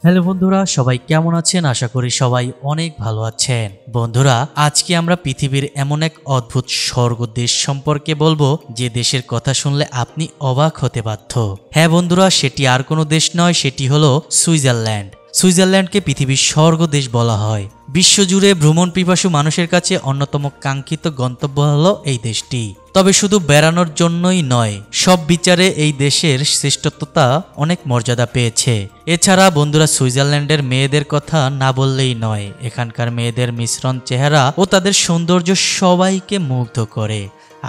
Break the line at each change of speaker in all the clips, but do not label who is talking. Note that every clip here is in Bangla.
হ্যালো বন্ধুরা, সবাই কেমন আছেন? আশা করি সবাই অনেক ভালো আছেন। বন্ধুরা, আজকে আমরা পৃথিবীর এমন এক অদ্ভুত স্বর্গ দেশ সম্পর্কে বলবো যে দেশের কথা শুনলে আপনি অবাক হতে বাধ্য। হ্যাঁ বন্ধুরা, সেটি আর কোনো দেশ নয়, সেটি হলো সুইজারল্যান্ড। সুইজারল্যান্ডকে পৃথিবীর স্বর্গ দেশ বলা হয়। বিশ্বজুড়ে ভ্রমণ পিপাসু মানুষের কাছে অন্যতম কাঙ্ক্ষিত গন্তব্য হলো এই দেশটি। তবে শুধু বেড়ানোর জন্যই নয়, সব বিচারে এই দেশের শ্রেষ্ঠত্বতা অনেক মর্যাদা পেয়েছে। এছাড়া বন্ধুরা, সুইজারল্যান্ডের মেয়েদের কথা না বললেই নয়। এখানকার মেয়েদের মিশ্রণ চেহারা ও তাদের সৌন্দর্য সবাইকে মুগ্ধ করে।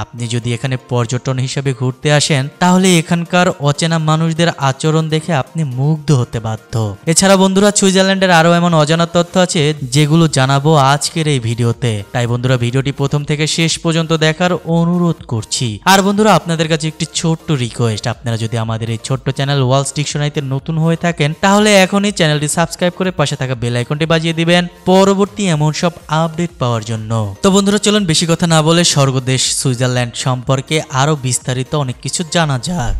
আপনি যদি এখানে পর্যটন হিসেবে ঘুরতে আসেন, তাহলে এখানকার অচেনা মানুষদের আচরণ দেখে আপনি মুগ্ধ হতে বাধ্য। এছাড়া বন্ধুরা, সুইজারল্যান্ডের আরো এমন অজানা তথ্য আছে যেগুলো জানাবো আজকের এই ভিডিওতে। তাই বন্ধুরা, ভিডিওটি প্রথম থেকে শেষ পর্যন্ত দেখার অনুরোধ করছি। আর বন্ধুরা, আপনাদের কাছে একটি ছোট্ট রিকোয়েস্ট, আপনারা যদি আমাদের এই ছোট্ট চ্যানেল ওয়ার্ল্ডস ডিকশনারিতে নতুন হয়ে থাকেন, তাহলে এখনই চ্যানেলটি সাবস্ক্রাইব করে পাশে থাকা বেল আইকনটি বাজিয়ে দিবেন পরবর্তী এমন সব আপডেট পাওয়ার জন্য। তো বন্ধুরা, চলুন বেশি কথা না বলে স্বর্গদেশ সুইজারল্যান্ড সম্পর্কে আরো বিস্তারিত অনেক কিছু জানা যাক।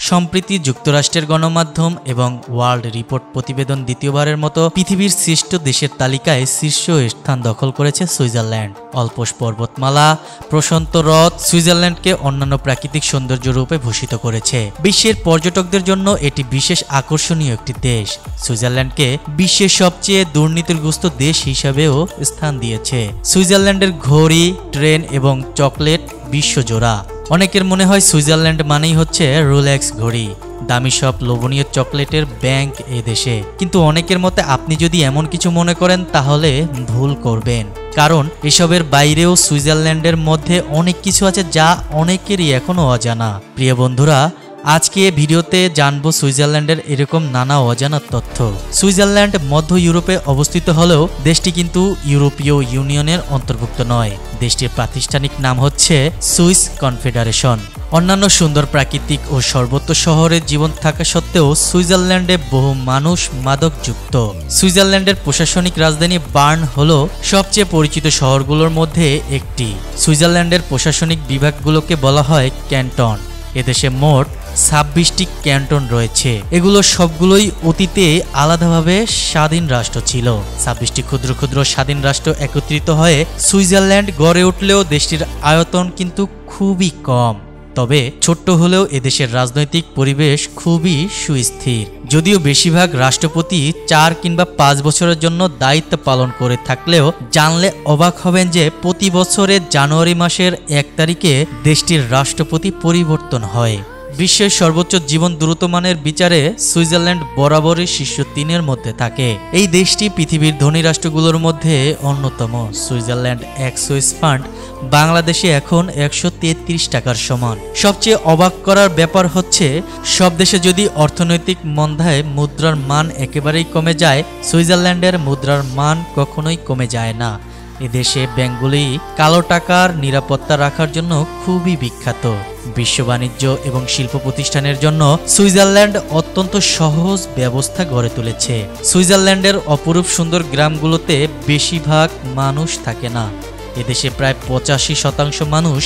সম্প্রতি যুক্তরাষ্ট্রের গণমাধ্যম এবং ওয়ার্ল্ড রিপোর্ট প্রতিবেদন দ্বিতীয়বারের মতো পৃথিবীর শ্রেষ্ঠ দেশের তালিকায় শীর্ষ স্থান দখল করেছে সুইজারল্যান্ড। অল্পস পর্বতমালা, প্রশান্ত হ্রদ সুইজারল্যান্ডকে অন্যান্য প্রাকৃতিক সৌন্দর্য রূপে ভূষিত করেছে। বিশ্বের পর্যটকদের জন্য এটি বিশেষ আকর্ষণীয় একটি দেশ। সুইজারল্যান্ডকে বিশ্বের সবচেয়ে দুর্নীতিগ্রস্ত দেশ হিসাবেও স্থান দিয়েছে। সুইজারল্যান্ডের ঘড়ি, ট্রেন এবং চকলেট বিশ্বজোড়া। অনেকের মনে হয় সুইজারল্যান্ড মানেই হচ্ছে রোলেক্স ঘড়ি, দামি সব লোভনীয় চকলেটের ব্যাংক এ দেশে। কিন্তু অনেকের মতে আপনি যদি এমন কিছু মনে করেন তাহলে ভুল করবেন, কারণ এসবের বাইরেও সুইজারল্যান্ডের মধ্যে অনেক কিছু আছে যা অনেকেরই এখনো অজানা। প্রিয় বন্ধুরা, আজকে ভিডিওতে জানবো সুইজারল্যান্ডের এরকম নানা অজানা তথ্য। সুইজারল্যান্ড মধ্য ইউরোপে অবস্থিত হলেও দেশটি কিন্তু ইউরোপীয় ইউনিয়নের অন্তর্ভুক্ত নয়। দেশটির প্রাতিষ্ঠানিক নাম হচ্ছে সুইস কনফেডারেশন। অন্যান্য সুন্দর প্রাকৃতিক ও সর্বত্র শহরে জীবন থাকা সত্ত্বেও সুইজারল্যান্ডে বহু মানুষ মাদকযুক্ত। সুইজারল্যান্ডের প্রশাসনিক রাজধানী বার্ন হলো সবচেয়ে পরিচিত শহরগুলোর মধ্যে একটি। সুইজারল্যান্ডের প্রশাসনিক বিভাগগুলোকে বলা হয় ক্যান্টন। এদেশে মোট 26টি ক্যান্টন রয়েছে। এগুলো সবগুলোই অতীতে আলাদাভাবে স্বাধীন রাষ্ট্র ছিল। 26টি ক্ষুদ্র ক্ষুদ্র স্বাধীন রাষ্ট্র একত্রিত হয়ে সুইজারল্যান্ড গড়ে উঠলেও দেশটির আয়তন কিন্তু খুবই কম। তবে ছোট্ট হলেও এদেশের রাজনৈতিক পরিবেশ খুবই সুস্থির। যদিও বেশিরভাগ রাষ্ট্রপতি 4 কিংবা 5 বছরের জন্য দায়িত্ব পালন করে থাকলেও জানলে অবাক হবেন যে প্রতি বছরের জানুয়ারি মাসের 1 তারিখে দেশটির রাষ্ট্রপতি পরিবর্তন হয়। বিশ্বের সর্বোচ্চ জীবন দ্রুতমানের বিচারে সুইজারল্যান্ড বরাবরই শীর্ষ 3-এর মধ্যে থাকে। এই দেশটি পৃথিবীর ধনী রাষ্ট্রগুলোর মধ্যে অন্যতম। সুইজারল্যান্ড 1 সুইস ফান্ড বাংলাদেশে এখন 133 টাকার সমান। সবচেয়ে অবাক করার ব্যাপার হচ্ছে, সব দেশে যদি অর্থনৈতিক মন্দায় মুদ্রার মান একেবারেই কমে যায়, সুইজারল্যান্ডের মুদ্রার মান কখনোই কমে যায় না। এদেশে ব্যাংকগুলি কালো টাকার নিরাপত্তা রাখার জন্য খুবই বিখ্যাত। বিশ্ব বাণিজ্য এবং শিল্প প্রতিষ্ঠানের জন্য সুইজারল্যান্ড অত্যন্ত সহজ ব্যবস্থা গড়ে তুলেছে। সুইজারল্যান্ডের অপরূপ সুন্দর গ্রামগুলোতে বেশিরভাগ মানুষ থাকে না। এদেশে প্রায় 85% মানুষ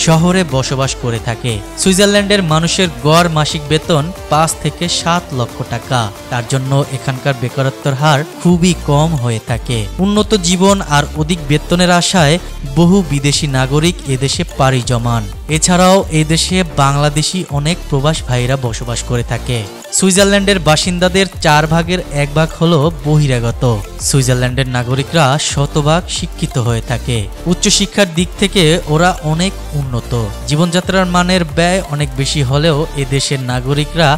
শহরে বসবাস করে থাকে। সুইজারল্যান্ডের মানুষের গড় মাসিক বেতন 5 থেকে 7 লক্ষ টাকা। তার জন্য এখানকার বেকারত্বের হার খুবই কম হয়ে থাকে। উন্নত জীবন আর অধিক বেতনের আশায় বহু বিদেশি নাগরিক এদেশে পাড়ি জমান। এছাড়াও এদেশে বাংলাদেশি অনেক প্রবাস ভাইরা বসবাস করে থাকে। সুইজারল্যান্ডের বাসিন্দাদের 4 ভাগের 1 ভাগ হলো বহিরাগত। সুইজারল্যান্ডের নাগরিকরা শতভাগ শিক্ষিত হয়ে থাকে। উচ্চশিক্ষার দিক থেকে ওরা অনেক উন্নত। জীবনযাত্রার মানের ব্যয় অনেক বেশি হলেও এদেশের নাগরিকরা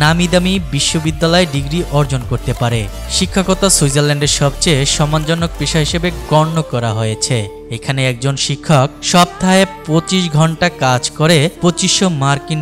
নামি দামি বিশ্ববিদ্যালয় ডিগ্রি অর্জন করতে পারে। শিক্ষকতা সুইজারল্যান্ডের সবচেয়ে সম্মানজনক পেশা হিসেবে গণ্য করা হয়েছে। এখানে একজন শিক্ষক সপ্তাহে 25 ঘন্টা কাজ করে $2500 মার্কিন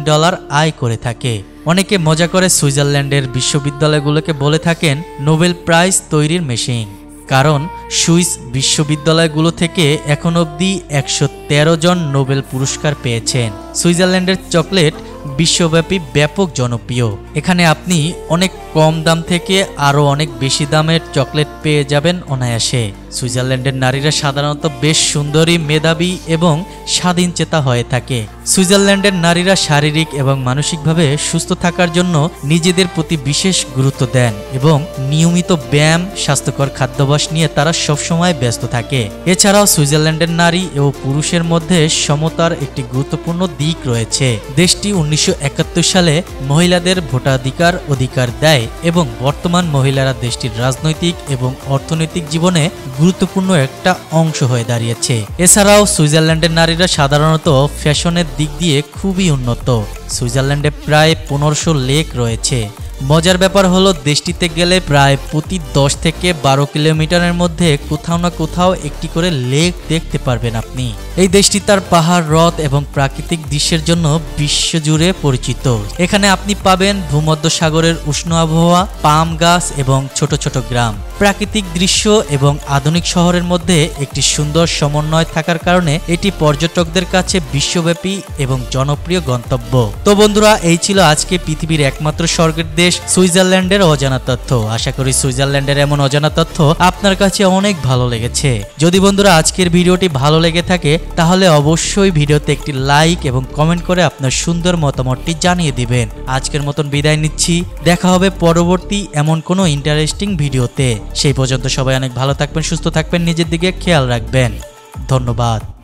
আয় করে থাকে। অনেকে মজা করে সুইজারল্যান্ডের বিশ্ববিদ্যালয়গুলোকে বলে থাকেন নোবেল প্রাইজ তৈরির মেশিন, কারণ সুইস বিশ্ববিদ্যালয়গুলো থেকে এখন অবধি 113 জন নোবেল পুরস্কার পেয়েছেন। সুইজারল্যান্ডের চকলেট বিশ্বব্যাপী ব্যাপক জনপ্রিয়। এখানে আপনি অনেক কম দাম থেকে আরো অনেক বেশি দামের চকলেট পেয়ে যাবেন অনায়াসে। সুইজারল্যান্ডের নারীরা সাধারণত বেশ সুন্দরী, মেধাবী এবং স্বাধীনচেতা হয়ে থাকে। সুইজারল্যান্ডের নারীরা শারীরিক এবং মানসিকভাবে সুস্থ থাকার জন্য নিজেদের প্রতি বিশেষ গুরুত্ব দেন এবং নিয়মিত ব্যায়াম, স্বাস্থ্যকর খাদ্যাভ্যাস নিয়ে তারা সবসময় ব্যস্ত থাকে। এছাড়াও সুইজারল্যান্ডের নারী ও পুরুষের মধ্যে সমতার একটি গুরুত্বপূর্ণ দিক রয়েছে। দেশটি 1971 সালে মহিলাদের ভোটাধিকার দেয় এবং বর্তমান মহিলারা দেশটির রাজনৈতিক এবং অর্থনৈতিক জীবনে গুরুত্বপূর্ণ একটা অংশ হয়ে দাঁড়িয়েছে। এছাড়াও সুইজারল্যান্ডের নারীরা সাধারণত ফ্যাশনের দিক দিয়ে খুবই উন্নত। সুইজারল্যান্ডে প্রায় 1500 লেক রয়েছে। মজার ব্যাপার হলো দেশটিতে গেলে প্রায় প্রতি 10 থেকে 12 কিলোমিটারের মধ্যে কোথাও না কোথাও একটি করে লেক দেখতে পারবেন আপনি। এই দেশটি তার পাহাড়, হ্রদ এবং প্রাকৃতিক দৃশ্যের জন্য বিশ্বজুড়ে পরিচিত। এখানে আপনি পাবেন ভূমধ্যসাগরের উষ্ণ আবহাওয়া, পাম গাছ এবং ছোট ছোট গ্রাম। প্রাকৃতিক দৃশ্য এবং আধুনিক শহরের মধ্যে একটি সুন্দর সমন্বয় থাকার কারণে এটি পর্যটকদের কাছে বিশ্বব্যাপী এবং জনপ্রিয় গন্তব্য। তো বন্ধুরা, এই ছিল আজকে পৃথিবীর একমাত্র স্বর্গের দেশ সুইজারল্যান্ডের অজানা তথ্য। আশা করি সুইজারল্যান্ডের এমন অজানা তথ্য আপনার কাছে অনেক ভালো লেগেছে। যদি বন্ধুরা আজকের ভিডিওটি ভালো লেগে থাকে তাহলে অবশ্যই ভিডিওতে একটি লাইক এবং কমেন্ট করে আপনার সুন্দর মতামতটি জানিয়ে দিবেন। আজকের মতন বিদায় নিচ্ছি। দেখা হবে পরবর্তী এমন কোনো ইন্টারেস্টিং ভিডিওতে। সেই পর্যন্ত সবাই অনেক ভালো থাকবেন, সুস্থ থাকবেন, নিজের দিকে খেয়াল রাখবেন। ধন্যবাদ।